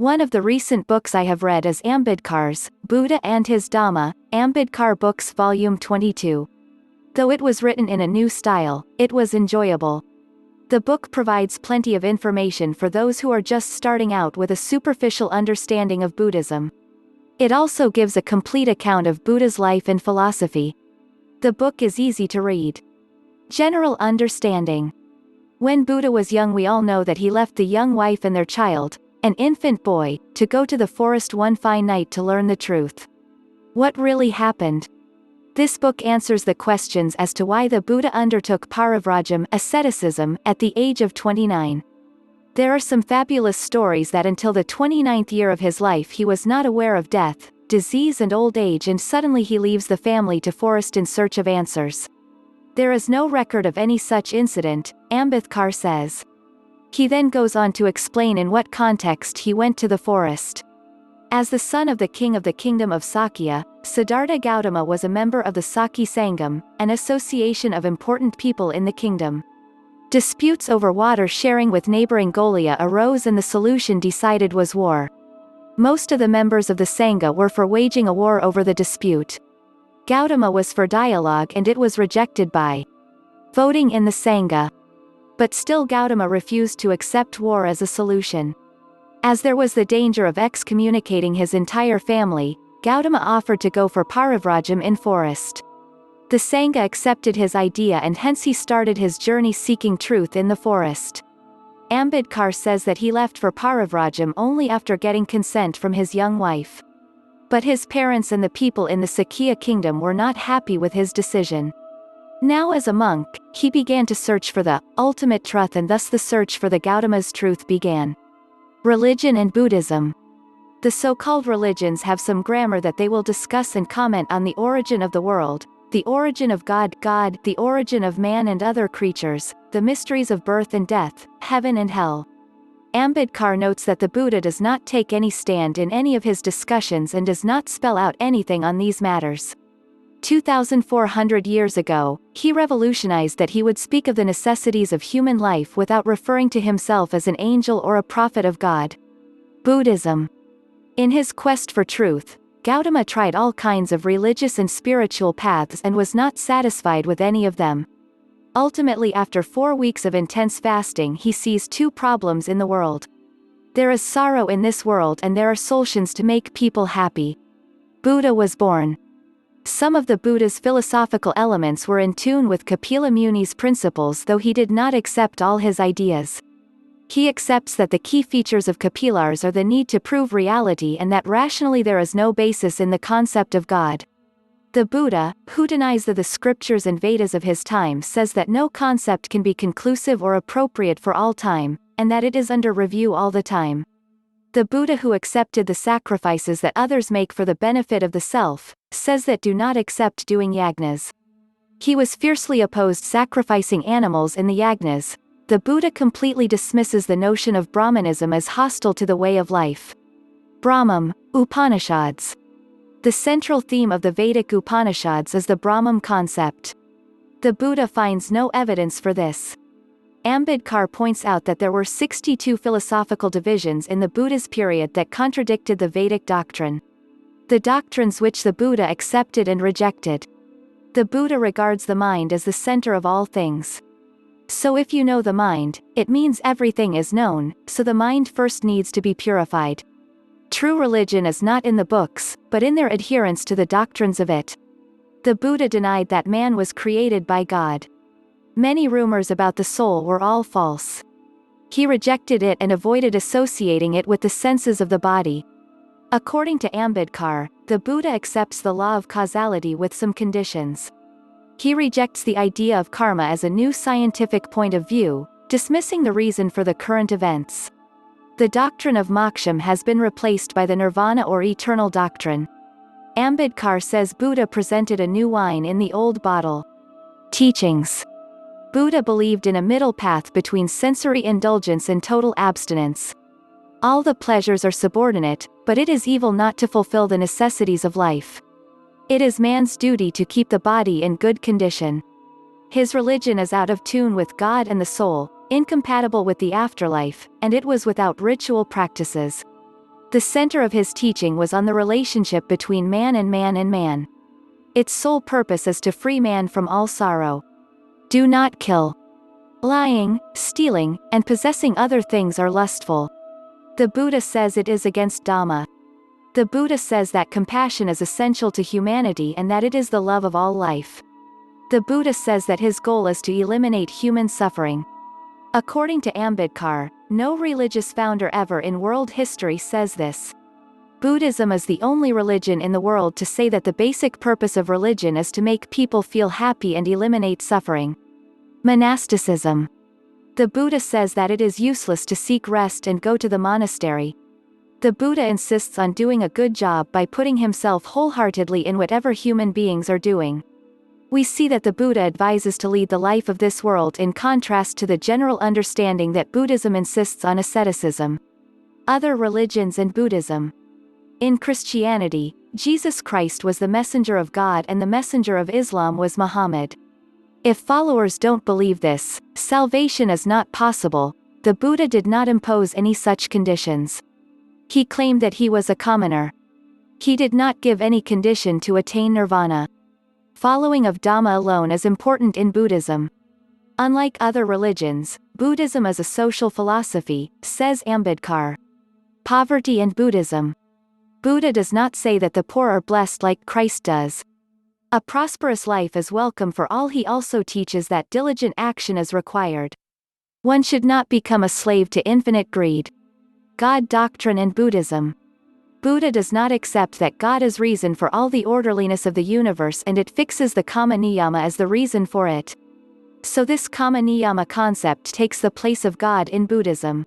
One of the recent books I have read is Ambedkar's Buddha and His Dhamma, Ambedkar Books Volume 22. Though it was written in a new style, it was enjoyable. The book provides plenty of information for those who are just starting out with a superficial understanding of Buddhism. It also gives a complete account of Buddha's life and philosophy. The book is easy to read. General understanding. When Buddha was young, we all know that he left the young wife and their child, an infant boy, to go to the forest one fine night to learn the truth. What really happened? This book answers the questions as to why the Buddha undertook parivrajam, asceticism, at the age of 29. There are some fabulous stories that until the 29th year of his life he was not aware of death, disease and old age, and suddenly he leaves the family to forest in search of answers. There is no record of any such incident, Ambedkar says. He then goes on to explain in what context he went to the forest. As the son of the king of the kingdom of Sakya, Siddhartha Gautama was a member of the Sakya Sangam, an association of important people in the kingdom. Disputes over water sharing with neighboring Golia arose, and the solution decided was war. Most of the members of the Sangha were for waging a war over the dispute. Gautama was for dialogue, and it was rejected by voting in the Sangha. But still Gautama refused to accept war as a solution. As there was the danger of excommunicating his entire family, Gautama offered to go for parivrajam in forest. The Sangha accepted his idea, and hence he started his journey seeking truth in the forest. Ambedkar says that he left for parivrajam only after getting consent from his young wife. But his parents and the people in the Sakya kingdom were not happy with his decision. Now as a monk, he began to search for the ultimate truth, and thus the search for the Gautama's truth began. Religion and Buddhism. The so-called religions have some grammar that they will discuss and comment on: the origin of the world, the origin of God, the origin of man and other creatures, the mysteries of birth and death, heaven and hell. Ambedkar notes that the Buddha does not take any stand in any of his discussions and does not spell out anything on these matters. 2,400 years ago, he revolutionized that he would speak of the necessities of human life without referring to himself as an angel or a prophet of God. Buddhism. In his quest for truth, Gautama tried all kinds of religious and spiritual paths and was not satisfied with any of them. Ultimately, after 4 weeks of intense fasting, he sees two problems in the world. There is sorrow in this world, and there are solutions to make people happy. Buddha was born. Some of the Buddha's philosophical elements were in tune with Kapila Muni's principles, though he did not accept all his ideas. He accepts that the key features of Kapilars are the need to prove reality, and that rationally there is no basis in the concept of God. The Buddha, who denies the scriptures and Vedas of his time, says that no concept can be conclusive or appropriate for all time, and that it is under review all the time. The Buddha, who accepted the sacrifices that others make for the benefit of the self, says that do not accept doing yagnas. He was fiercely opposed sacrificing animals in the yagnas. The Buddha completely dismisses the notion of Brahmanism as hostile to the way of life. Brahmam, Upanishads. The central theme of the Vedic Upanishads is the Brahmam concept. The Buddha finds no evidence for this. Ambedkar points out that there were 62 philosophical divisions in the Buddha's period that contradicted the Vedic doctrine. The doctrines which the Buddha accepted and rejected. The Buddha regards the mind as the center of all things. So if you know the mind, it means everything is known, so the mind first needs to be purified. True religion is not in the books, but in their adherence to the doctrines of it. The Buddha denied that man was created by God. Many rumors about the soul were all false. He rejected it and avoided associating it with the senses of the body. According to Ambedkar, the Buddha accepts the law of causality with some conditions. He rejects the idea of karma as a new scientific point of view, dismissing the reason for the current events. The doctrine of moksham has been replaced by the nirvana or eternal doctrine. Ambedkar says Buddha presented a new wine in the old bottle. Teachings. Buddha believed in a middle path between sensory indulgence and total abstinence. All the pleasures are subordinate, but it is evil not to fulfill the necessities of life. It is man's duty to keep the body in good condition. His religion is out of tune with God and the soul, incompatible with the afterlife, and it was without ritual practices. The center of his teaching was on the relationship between man and man and man. Its sole purpose is to free man from all sorrow. Do not kill. Lying, stealing, and possessing other things are lustful. The Buddha says it is against Dhamma. The Buddha says that compassion is essential to humanity and that it is the love of all life. The Buddha says that his goal is to eliminate human suffering. According to Ambedkar, no religious founder ever in world history says this. Buddhism is the only religion in the world to say that the basic purpose of religion is to make people feel happy and eliminate suffering. Monasticism. The Buddha says that it is useless to seek rest and go to the monastery. The Buddha insists on doing a good job by putting himself wholeheartedly in whatever human beings are doing. We see that the Buddha advises to lead the life of this world in contrast to the general understanding that Buddhism insists on asceticism. Other religions and Buddhism. In Christianity, Jesus Christ was the messenger of God and the messenger of Islam was Muhammad. If followers don't believe this, salvation is not possible. The Buddha did not impose any such conditions. He claimed that he was a commoner. He did not give any condition to attain nirvana. Following of Dhamma alone is important in Buddhism. Unlike other religions, Buddhism is a social philosophy, says Ambedkar. Poverty and Buddhism. Buddha does not say that the poor are blessed like Christ does. A prosperous life is welcome for all. He also teaches that diligent action is required. One should not become a slave to infinite greed. God doctrine and Buddhism. Buddha does not accept that God is reason for all the orderliness of the universe and it fixes the Kama Niyama as the reason for it. So this Kama Niyama concept takes the place of God in Buddhism.